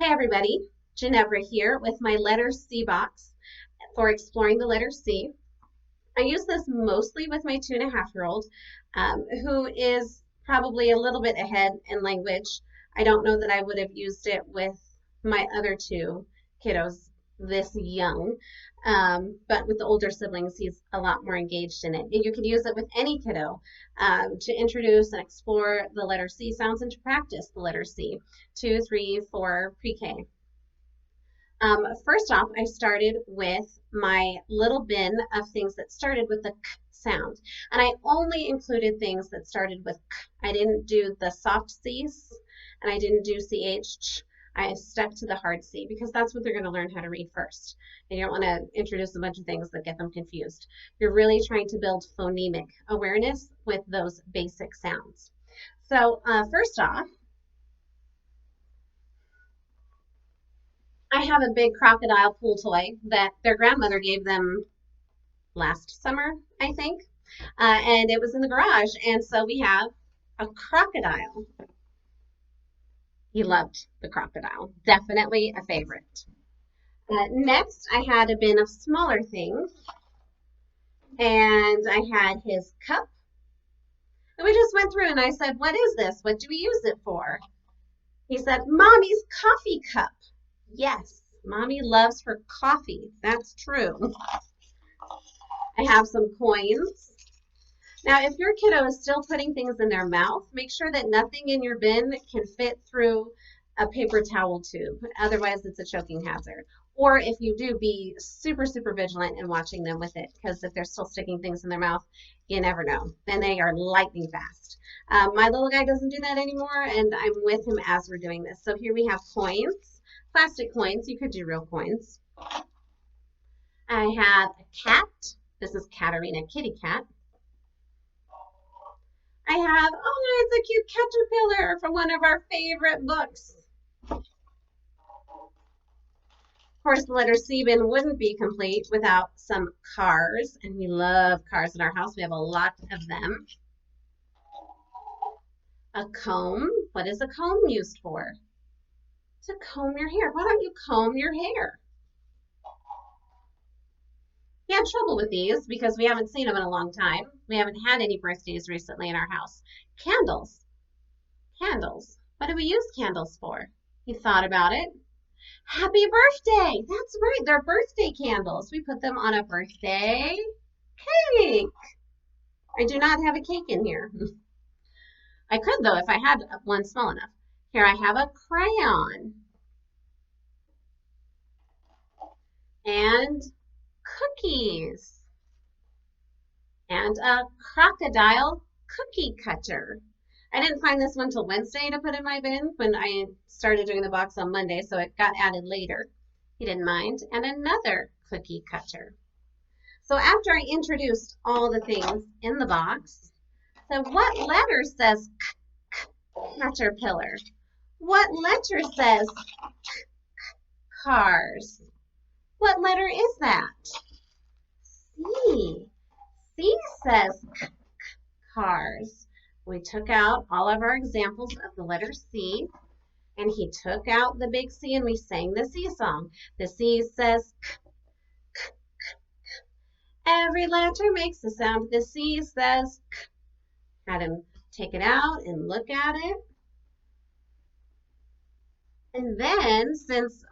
Hey everybody, Ginevra here with my letter C box for exploring the letter C. I use this mostly with my 2.5-year-old, who is probably a little bit ahead in language. I don't know that I would have used it with my other two kiddos this young, but with the older siblings, he's a lot more engaged in it. You could use it with any kiddo to introduce and explore the letter C sounds and to practice the letter C, 2, 3, 4, pre-K. First off, I started with my little bin of things that started with the k sound. And I only included things that started with k. I didn't do the soft C's and I didn't do CH. I stuck to the hard C because that's what they're going to learn how to read first. And you don't want to introduce a bunch of things that get them confused. You're really trying to build phonemic awareness with those basic sounds. So first off, I have a big crocodile pool toy that their grandmother gave them last summer, I think. And it was in the garage. And so we have a crocodile. He loved the crocodile. Definitely a favorite. Next, I had a bin of smaller things. And I had his cup. And we just went through and I said, "What is this? What do we use it for?" He said, "Mommy's coffee cup." Yes, Mommy loves her coffee. That's true. I have some coins. Now, if your kiddo is still putting things in their mouth, make sure that nothing in your bin can fit through a paper towel tube. Otherwise, it's a choking hazard. Or if you do, be super, super vigilant in watching them with it, because if they're still sticking things in their mouth, you never know. And they are lightning fast. My little guy doesn't do that anymore, and I'm with him as we're doing this. So here we have coins. Plastic coins, you could do real coins. I have a cat. This is Katarina Kitty Cat. I have, oh, it's a cute caterpillar from one of our favorite books. Of course, the letter C bin wouldn't be complete without some cars, and we love cars in our house. We have a lot of them. A comb. What is a comb used for? To comb your hair. Why don't you comb your hair? We had trouble with these because we haven't seen them in a long time. We haven't had any birthdays recently in our house. Candles. Candles. What do we use candles for? You thought about it. Happy birthday. That's right. They're birthday candles. We put them on a birthday cake. I do not have a cake in here. I could, though, if I had one small enough. Here I have a crayon. And cookies. And a crocodile cookie cutter. I didn't find this one till Wednesday to put in my bin when I started doing the box on Monday, so it got added later. He didn't mind. And another cookie cutter. So after I introduced all the things in the box, so what letter says caterpillar? What letter says cars? What letter is that? C. C says cars. We took out all of our examples of the letter C, and he took out the big C, and we sang the C song. The C says every letter makes a sound. The C says Had him take it out and look at it. And then, since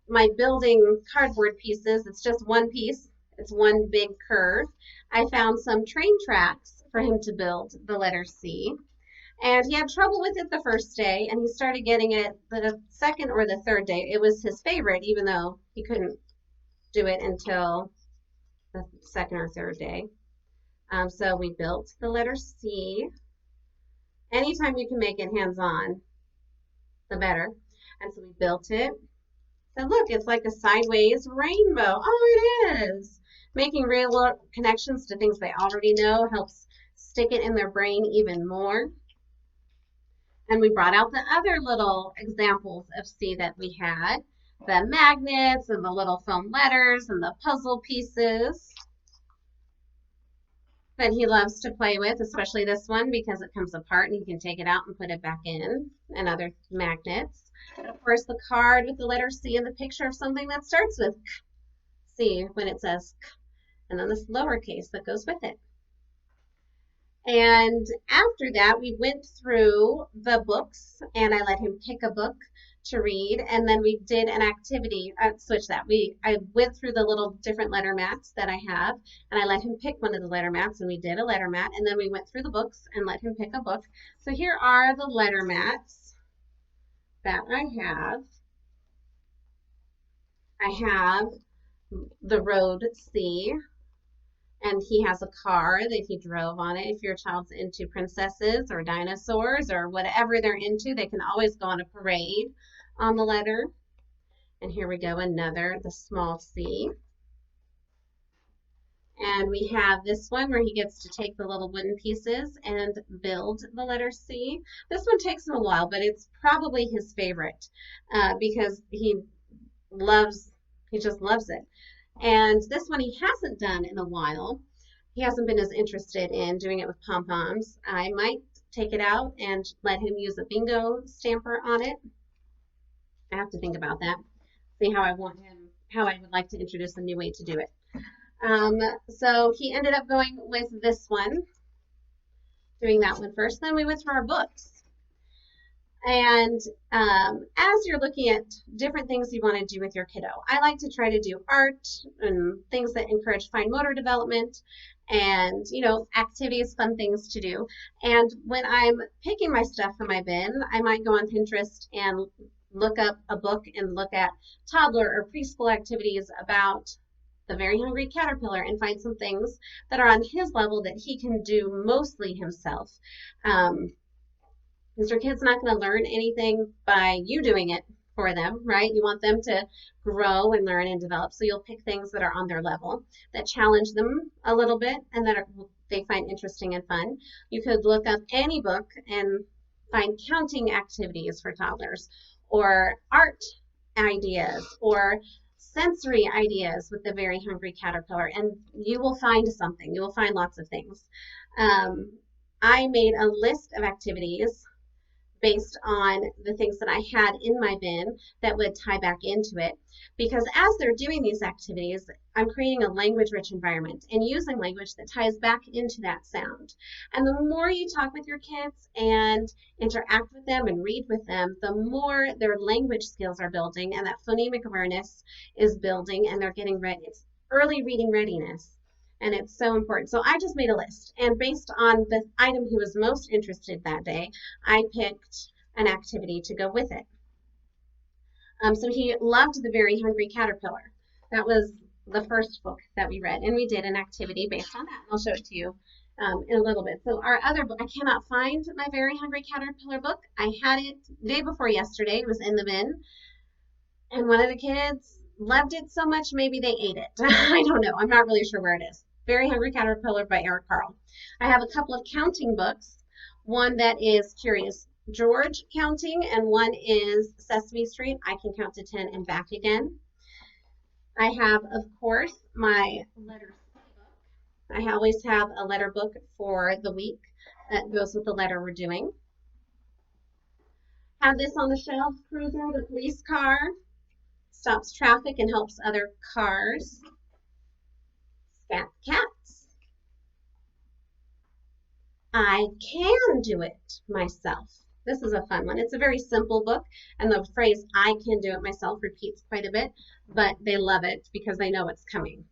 my building cardboard pieces, it's just one piece, it's one big curve, I found some train tracks for him to build the letter C. And he had trouble with it the first day, and he started getting it the second or the third day. It was his favorite, even though he couldn't do it until the second or third day. So we built the letter C. Anytime you can make it hands-on, the better. And so we built it. So look, it's like a sideways rainbow. Oh, it is. Making real connections to things they already know helps stick it in their brain even more. And we brought out the other little examples of C that we had. The magnets and the little foam letters and the puzzle pieces that he loves to play with, especially this one because it comes apart and you can take it out and put it back in, and other magnets. And of course, the card with the letter C and the picture of something that starts with C when it says K, and then this lowercase that goes with it. And after that, we went through the books, and I let him pick a book to read, and then we did an activity. Switch that. I went through the little different letter mats that I have, and I let him pick one of the letter mats, and we did a letter mat, and then we went through the books and let him pick a book. So here are the letter mats that I have. I have the road C, and he has a car that he drove on it. If your child's into princesses or dinosaurs or whatever they're into, they can always go on a parade on the letter. And here we go, another, the small C. And we have this one where he gets to take the little wooden pieces and build the letter C. This one takes him a while, but it's probably his favorite because he just loves it. And this one he hasn't done in a while. He hasn't been as interested in doing it with pom-poms. I might take it out and let him use a bingo stamper on it. I have to think about that. See how I would like to introduce a new way to do it. So he ended up going with this one, doing that one first. Then we went through our books. And as you're looking at different things you want to do with your kiddo, I like to try to do art and things that encourage fine motor development and, activities, fun things to do. And when I'm picking my stuff from my bin, I might go on Pinterest and look up a book and look at toddler or preschool activities about the very hungry caterpillar and find some things that are on his level that he can do mostly himself. Because your kid's not going to learn anything by you doing it for them, right? You want them to grow and learn and develop. So you'll pick things that are on their level, that challenge them a little bit and that they find interesting and fun. You could look up any book and find counting activities for toddlers or art ideas or sensory ideas with the very hungry caterpillar, and you will find something. You will find lots of things. I made a list of activities based on the things that I had in my bin that would tie back into it. Because as they're doing these activities, I'm creating a language-rich environment and using language that ties back into that sound. And the more you talk with your kids and interact with them and read with them, the more their language skills are building and that phonemic awareness is building and they're getting ready. It's early reading readiness. And it's so important. So I just made a list. And based on the item he was most interested that day, I picked an activity to go with it. So he loved The Very Hungry Caterpillar. That was the first book that we read. And we did an activity based on that. I'll show it to you in a little bit. So our other book, I cannot find My Very Hungry Caterpillar book. I had it the day before yesterday. It was in the bin. And one of the kids loved it so much, maybe they ate it. I don't know. I'm not really sure where it is. Very Hungry Caterpillar by Eric Carle. I have a couple of counting books. One that is Curious George counting, and one is Sesame Street. I can count to 10 and back again. I have, of course, my letter C book. I always have a letter book for the week that goes with the letter we're doing. Have this on the shelf, Cruiser, the police car. Stops traffic and helps other cars. Scat Cats. I can do it myself. This is a fun one. It's a very simple book, and the phrase I can do it myself repeats quite a bit, but they love it because they know it's coming.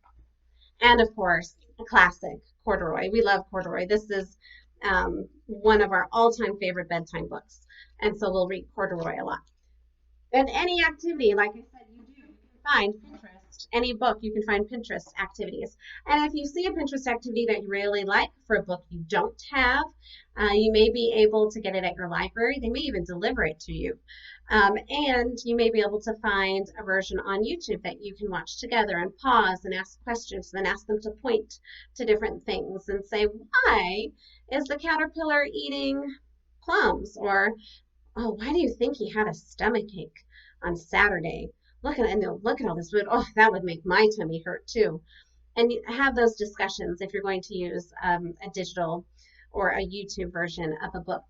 And of course, a classic, Corduroy. We love Corduroy. This is one of our all-time favorite bedtime books, and so we'll read Corduroy a lot. And any activity, like I said, you can find Pinterest. Any book, you can find Pinterest activities. And if you see a Pinterest activity that you really like for a book you don't have, you may be able to get it at your library. They may even deliver it to you. And you may be able to find a version on YouTube that you can watch together and pause and ask questions, and then ask them to point to different things and say, why is the caterpillar eating plums? Or, oh, why do you think he had a stomachache on Saturday? Look at all this food. Oh, that would make my tummy hurt too. And have those discussions if you're going to use a digital or a YouTube version of a book.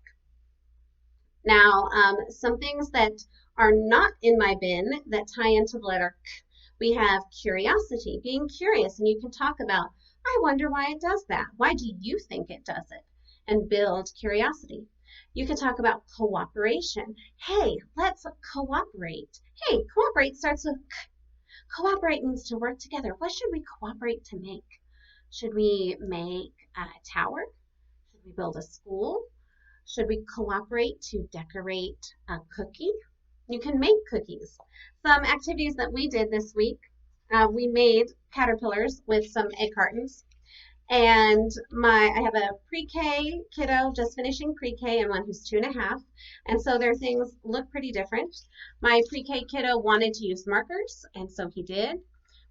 Now, some things that are not in my bin that tie into the letter K. We have curiosity, being curious, and you can talk about, I wonder why it does that. Why do you think it does it? And build curiosity. You can talk about cooperation. Hey, let's cooperate. Hey, cooperate starts with K. Cooperate means to work together. What should we cooperate to make? Should we make a tower? Should we build a school? Should we cooperate to decorate a cookie? You can make cookies. Some activities that we did this week, we made caterpillars with some egg cartons. And I have a pre-K kiddo just finishing pre-K and one who's 2.5. And so their things look pretty different. My pre-K kiddo wanted to use markers, and so he did.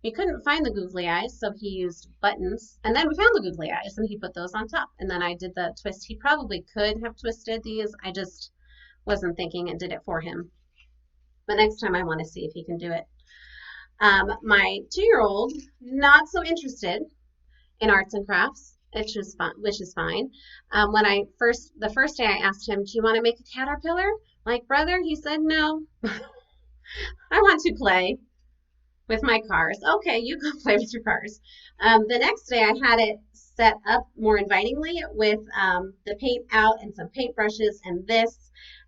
We couldn't find the googly eyes, so he used buttons. And then we found the googly eyes, and he put those on top. And then I did the twist. He probably could have twisted these. I just wasn't thinking and did it for him. But next time I want to see if he can do it. My 2-year-old, not so interested in arts and crafts, which is fine. The first day I asked him, do you want to make a caterpillar like brother? He said, no, I want to play with my cars. Okay, you go play with your cars. The next day I had it set up more invitingly with the paint out and some paintbrushes and this.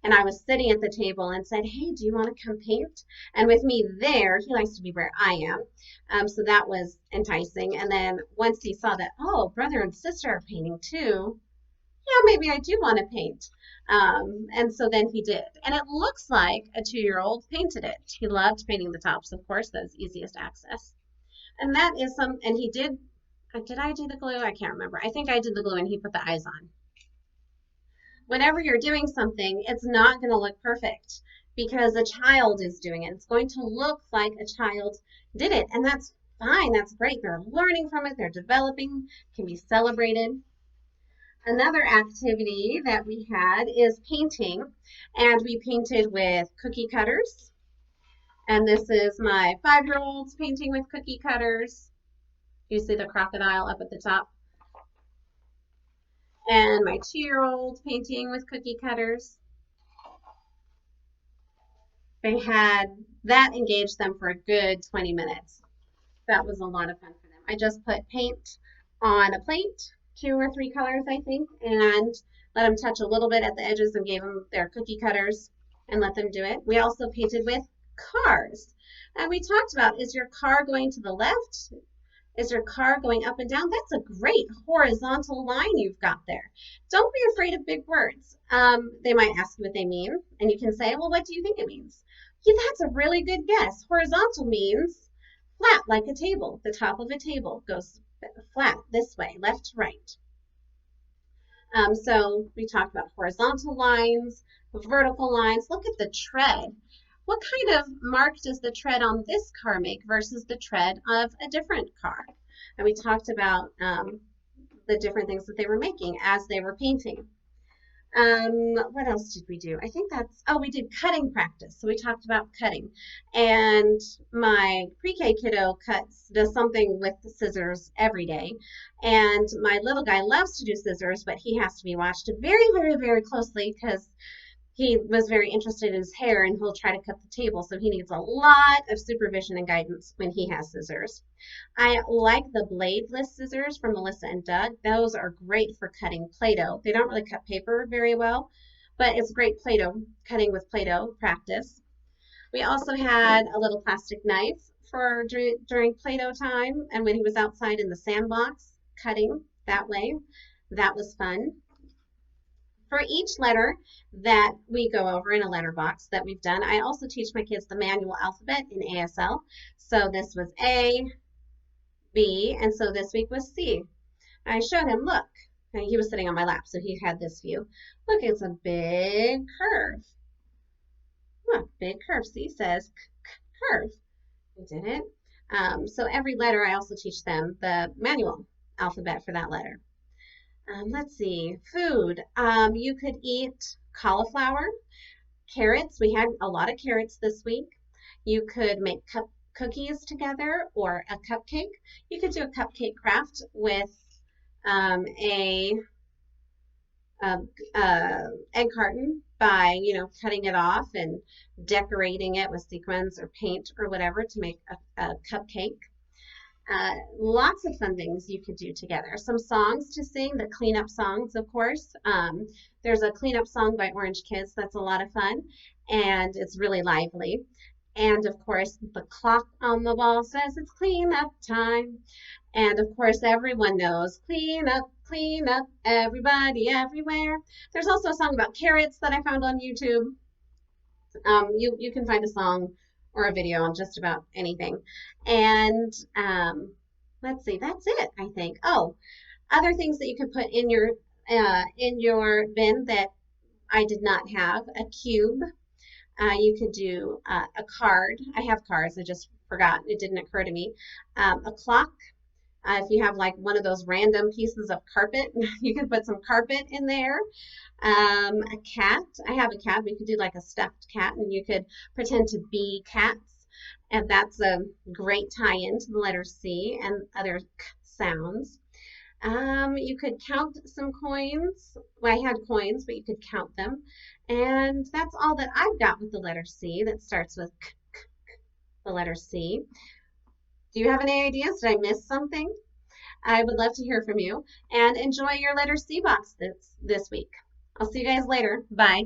And I was sitting at the table and said, hey, do you want to come paint? And with me there, he likes to be where I am. So that was enticing. And then once he saw that, oh, brother and sister are painting too, yeah, maybe I do want to paint. And so then he did. And it looks like a 2-year-old painted it. He loved painting the tops, of course, that's easiest access. And that is and he did I do the glue? I can't remember. I think I did the glue and he put the eyes on. Whenever you're doing something, it's not going to look perfect because a child is doing it. It's going to look like a child did it, and that's fine. That's great. They're learning from it. They're developing, can be celebrated. Another activity that we had is painting, and we painted with cookie cutters. And this is my 5-year-old's painting with cookie cutters. You see the crocodile up at the top. And my 2-year-old painting with cookie cutters. That engaged them for a good 20 minutes. That was a lot of fun for them. I just put paint on a plate, 2 or 3 colors, I think, and let them touch a little bit at the edges and gave them their cookie cutters and let them do it. We also painted with cars. And we talked about, is your car going to the left? Is your car going up and down? That's a great horizontal line you've got there. Don't be afraid of big words. They might ask you what they mean, and you can say, well, what do you think it means? Yeah, that's a really good guess. Horizontal means flat, like a table. The top of a table goes flat this way, left to right. So we talked about horizontal lines, vertical lines. Look at the tread. What kind of mark does the tread on this car make versus the tread of a different car? And we talked about the different things that they were making as they were painting. What else did we do? I think we did cutting practice. So we talked about cutting. And my pre-K kiddo does something with the scissors every day. And my little guy loves to do scissors, but he has to be watched very, very, very closely because he was very interested in his hair and he'll try to cut the table. So he needs a lot of supervision and guidance when he has scissors. I like the bladeless scissors from Melissa and Doug. Those are great for cutting Play-Doh. They don't really cut paper very well, but it's great Play-Doh, cutting with Play-Doh practice. We also had a little plastic knife for during Play-Doh time and when he was outside in the sandbox cutting that way. That was fun. For each letter that we go over in a letter box that we've done, I also teach my kids the manual alphabet in ASL. So this was A, B, and so this week was C. I showed him, look, and he was sitting on my lap, so he had this view. Look, it's a big curve. Look, big curve. C says curve. We did it. So every letter, I also teach them the manual alphabet for that letter. Let's see, food. You could eat cauliflower, carrots. We had a lot of carrots this week. You could make cookies together or a cupcake. You could do a cupcake craft with a egg carton by, cutting it off and decorating it with sequins or paint or whatever to make a cupcake. Lots of fun things you could do together. Some songs to sing, the cleanup songs, of course. There's a cleanup song by Orange Kids that's a lot of fun and it's really lively. And of course, the clock on the wall says it's cleanup time. And of course, everyone knows clean up, everybody, everywhere. There's also a song about carrots that I found on YouTube. You can find a song or a video on just about anything. And let's see, that's it, I think. Oh, other things that you could put in your bin that I did not have, a cube. You could do a card. I have cards. I just forgot. It didn't occur to me. A clock. If you have like one of those random pieces of carpet, you can put some carpet in there. A cat. I have a cat. We could do like a stuffed cat, and you could pretend to be cats. And that's a great tie-in to the letter C and other sounds. You could count some coins. Well, I had coins, but you could count them. And that's all that I've got with the letter C that starts with k, the letter C. Do you have any ideas? Did I miss something? I would love to hear from you and enjoy your letter C box this week. I'll see you guys later. Bye.